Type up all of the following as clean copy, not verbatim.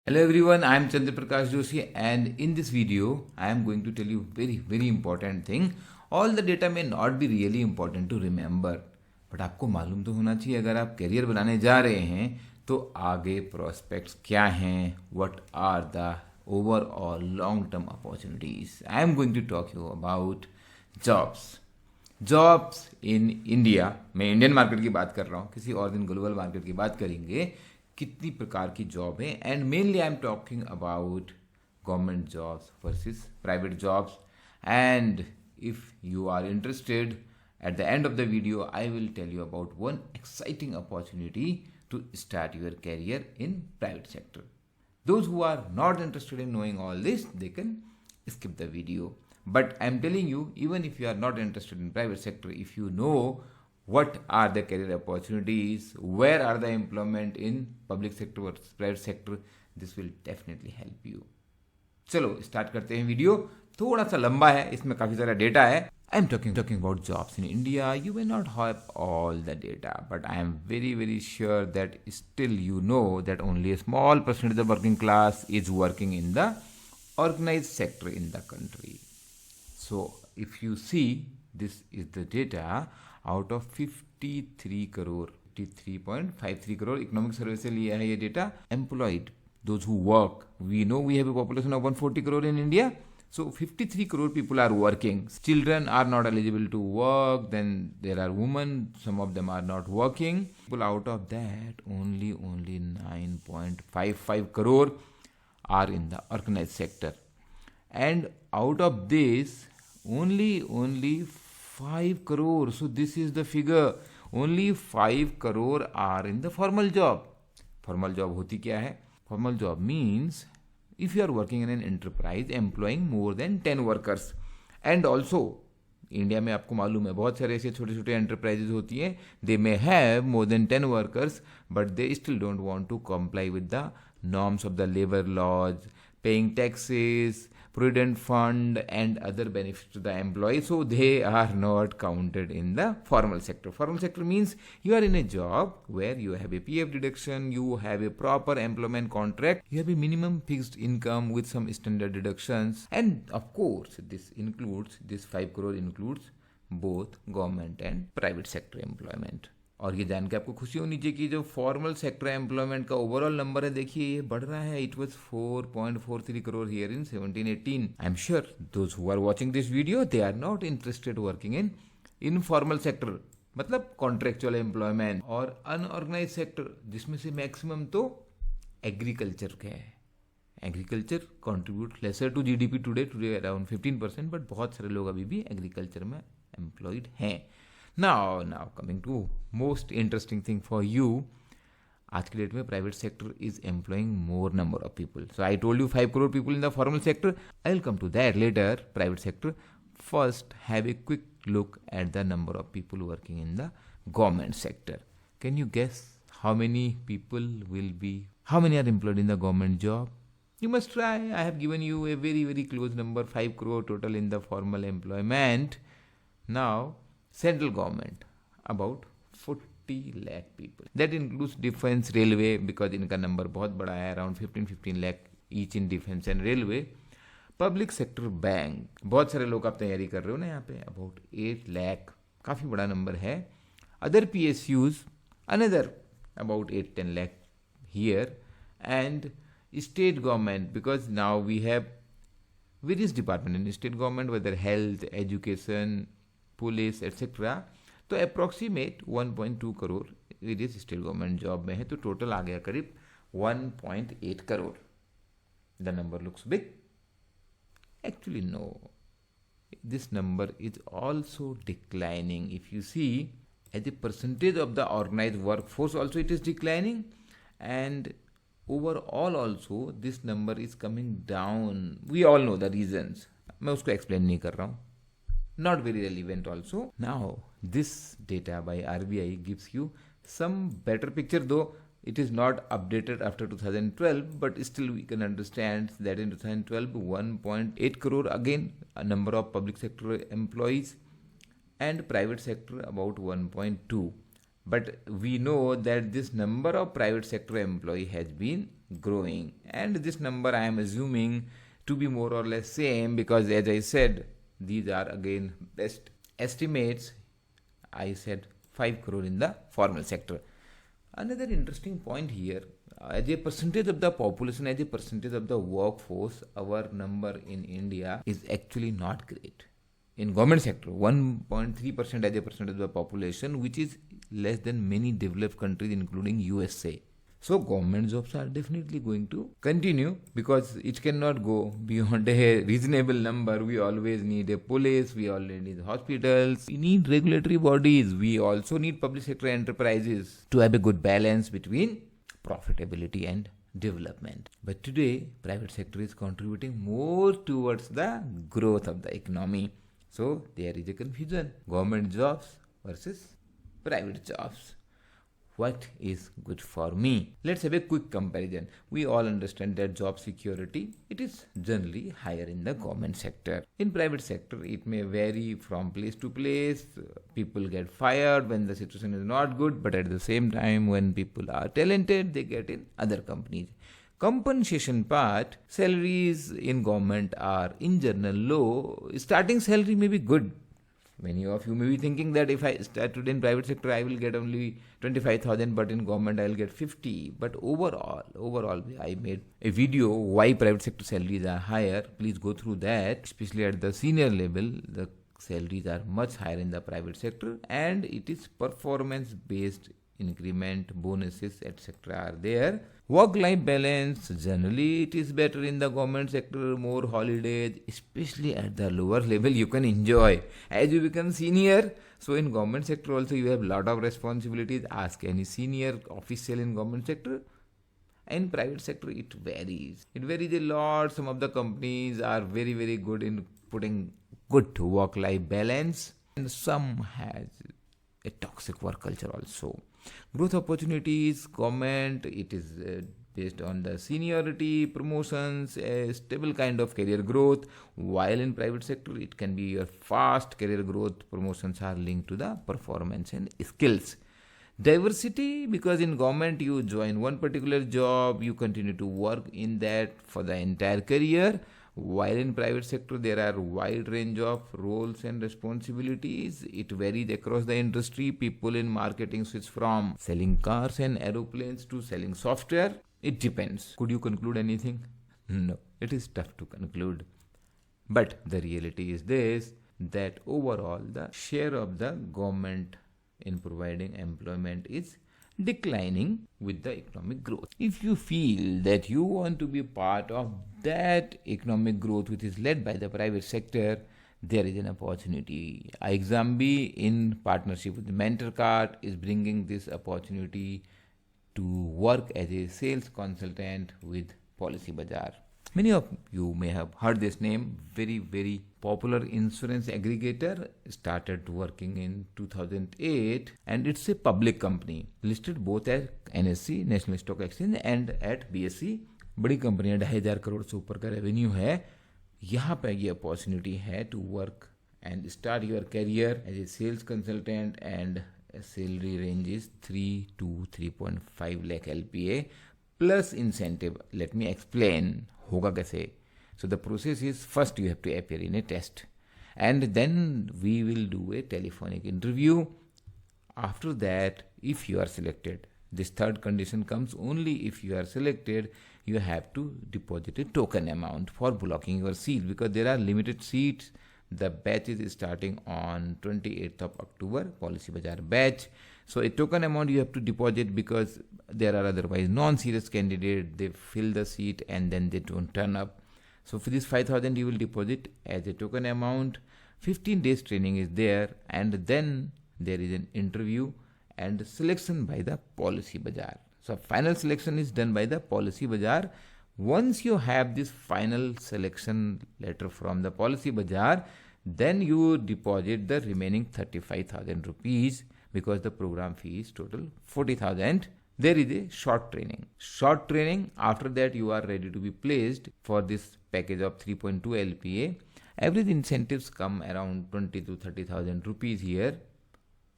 Hello everyone, I am Chandra Prakash Joshi and in this video I am going to tell you very important thing. All the data may not be really important to remember, but आपको मालूम तो होना चाहिए अगर आप career बनाने जा रहे हैं तो आगे prospects क्या हैं, what are the overall long term opportunities. I am going to talk you about jobs. Jobs in India, मैं इंडियन मार्केट की बात कर रहा हूँ, किसी और दिन ग्लोबल मार्केट की बात करेंगे, कितनी प्रकार की जॉब है. And mainly I am talking about government jobs versus private jobs. And if you are interested, at the end of the video I will tell you about one exciting opportunity to start your career in private sector. Those who are not interested in knowing all this, they can skip the video. But I am telling you, even if you are not interested in private sector, if you know what are the career opportunities, where are the employment in public sector or private sector, this will definitely help you. चलो start करते हैं. Video थोड़ा सा लंबा है, इसमें काफ़ी सारा डेटा है. I am talking about jobs in India. You may not have all the data, but I am very sure that still you know that only a small percentage of the working class is working in the organized sector in the country. So if you see, this is the data out of 53 crore, 53.53 crore economic survey से लिया है ये data. Employed, those who work, we know we have a population of 140 crore in India. So 53 crore people are working. Children are not eligible to work. Then there are women, some of them are not working. People out of that, only 9.55 crore are in the organized sector. And out of this, only 5 crore. So this is the figure. Only 5 crore are in the formal job. Formal job होती क्या है? Formal job means if you are working in an enterprise employing more than 10 workers. And also India में आपको मालूम है बहुत सारे ऐसे छोटे छोटे एंटरप्राइजेज होती हैं, they may have more than 10 workers but they still don't want to comply with the norms of the labour laws, paying taxes, provident fund and other benefits to the employee, so they are not counted in the formal sector. Formal sector means you are in a job where you have a PF deduction, you have a proper employment contract, you have a minimum fixed income with some standard deductions, and of course this 5 crore includes both government and private sector employment. और ये जान के आपको खुशी होनी चाहिए कि जो फॉर्मल सेक्टर एम्प्लॉयमेंट का ओवरऑल नंबर है, देखिए ये बढ़ रहा है. It was 4.43 crore here in 17-18. I am sure those who are watching this video they are not interested working in informal sector, मतलब कॉन्ट्रेक्चुअल एम्प्लॉयमेंट और अनऑर्गेनाइज सेक्टर, जिसमें से मैक्सिमम तो एग्रीकल्चर का है. Agriculture contribute lesser to GDP today around 15%, but बहुत सारे लोग अभी भी एग्रीकल्चर में एम्प्लॉयड हैं. Now coming to most interesting thing for you. आज की डेट में private sector is employing more number of people. So I told you 5 crore people in the formal sector. I will come to that later. Private sector. First, have a quick look at the number of people working in the government sector. Can you guess how many are employed in the government job? You must try. I have given you a very close number, 5 crore total in the formal employment. Now, central government, about 40 lakh people. That includes defense, railway, because इनका number बहुत बड़ा है, around 15 lakh each in defense and railway. Public sector bank, बहुत सारे लोग आप तैयारी कर रहे हो ना यहाँ पे, about 8 lakh, काफ़ी बड़ा नंबर है. Other PSUs, another about 8-10 lakh here. And state government, because now we have various departments in state government, whether health, education, police etcetera, तो approximate 1.2 crore various state government job में है, तो total आ गया करीब 1.8 crore. The number looks big. Actually no, this number is also declining. If you see as a percentage of the organize work force also it is declining, and overall also this number is coming down. We all know the reasons, मैं उसको explain नहीं कर रहा हूँ. Not very relevant also. Now, this data by RBI gives you some better picture, though it is not updated after 2012, but still we can understand that in 2012, 1.8 crore again, a number of public sector employees, and private sector about 1.2. But we know that this number of private sector employee has been growing, and this number I am assuming to be more or less same, because as I said, these are again best estimates. I said 5 crore in the formal sector. Another interesting point here, as a percentage of the population, as a percentage of the workforce, our number in India is actually not great. In government sector, 1.3% as a percentage of the population, which is less than many developed countries including USA. So government jobs are definitely going to continue, because it cannot go beyond a reasonable number. We always need a police, we always need hospitals, we need regulatory bodies, we also need public sector enterprises to have a good balance between profitability and development. But today, private sector is contributing more towards the growth of the economy. So there is a confusion. Government jobs versus private jobs. What is good for me? Let's have a quick comparison. We all understand that job security, it is generally higher in the government sector. In private sector, it may vary from place to place. People get fired when the situation is not good, but at the same time, when people are talented, they get in other companies. Compensation part, salaries in government are in general low. Starting salary may be good. Many of you may be thinking that if I started in private sector, I will get only 25,000, but in government I will get 50. But overall, I made a video why private sector salaries are higher. Please go through that. Especially at the senior level, the salaries are much higher in the private sector, and it is performance based. Increment, bonuses, etc. are there. Work-life balance, generally it is better in the government sector, more holidays, especially at the lower level you can enjoy. As you become senior, so in government sector also you have lot of responsibilities. Ask any senior official in government sector. In private sector it varies. It varies a lot. Some of the companies are very, very good in putting good work-life balance, and some has a toxic work culture also. Growth opportunities, government, it is based on the seniority, promotions, a stable kind of career growth, while in private sector it can be your fast career growth. Promotions are linked to the performance and skills. Diversity, because in government you join one particular job, you continue to work in that for the entire career, while in private sector there are wide range of roles and responsibilities. It varies across the industry. People in marketing switch from selling cars and aeroplanes to selling software. It depends. Could you conclude anything? No, it is tough to conclude. But the reality is this, that overall the share of the government in providing employment is declining with the economic growth. If you feel that you want to be part of that economic growth which is led by the private sector, there is an opportunity. iXambi, in partnership with MentorCard, is bringing this opportunity to work as a sales consultant with Policy Bazaar. Many of you may have heard this name. Very, very popular insurance aggregator, started working in 2008, and it's a public company listed both at NSE, National Stock Exchange, and at BSE. बड़ी company है, 2,500 करोड़ से ऊपर का revenue है. यहाँ पे ये opportunity है to work and start your career as a sales consultant, and salary range is 3 to 3.5 lakh LPA plus incentive. Let me explain होगा कैसे. So the process is, first you have to appear in a test, and then we will do a telephonic interview. After that, if you are selected, this third condition comes only if you are selected, you have to deposit a token amount for blocking your seat, because there are limited seats. The batch is starting on 28th of October, Policy Bazaar batch. So a token amount you have to deposit, because there are otherwise non-serious candidates. They fill the seat and then they don't turn up. So for this 5,000 you will deposit as a token amount. 15 days training is there, and then there is an interview and selection by the Policy Bazaar. So final selection is done by the Policy Bazaar. Once you have this final selection letter from the Policy Bazaar, then you deposit the remaining 35,000 rupees, because the program fee is total 40,000. There is a short training. After that you are ready to be placed for this package of 3.2 LPA. Average incentives come around 20 to 30,000 rupees here,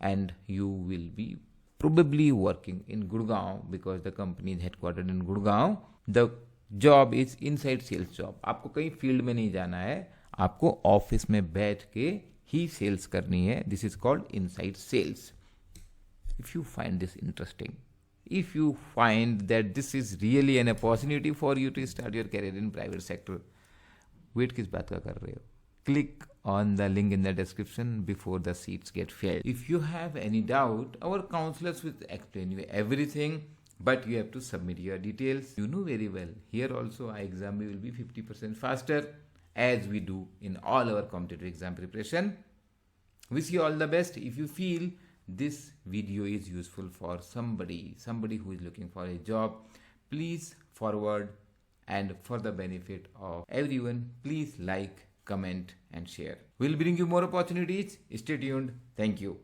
and you will be probably working in Gurgaon, because the company is headquartered in Gurgaon. The job is inside sales job. आपको कहीं field में नहीं जाना है, आपको office में बैठ के ही सेल्स करनी है. This is called inside sales. If you find this interesting, if you find that this is really an opportunity for you to start your career in private sector, wait किस बात का कर रहे हो? Click on the link in the description before the seats get filled. If you have any doubt, our counselors will explain you everything, but you have to submit your details. You know very well, here also our exam will be 50% faster, as we do in all our competitive exam preparation. Wish you all the best. If you feel this video is useful for somebody who is looking for a job, please forward, and for the benefit of everyone, please like, comment and share. We'll bring you more opportunities. Stay tuned. Thank you.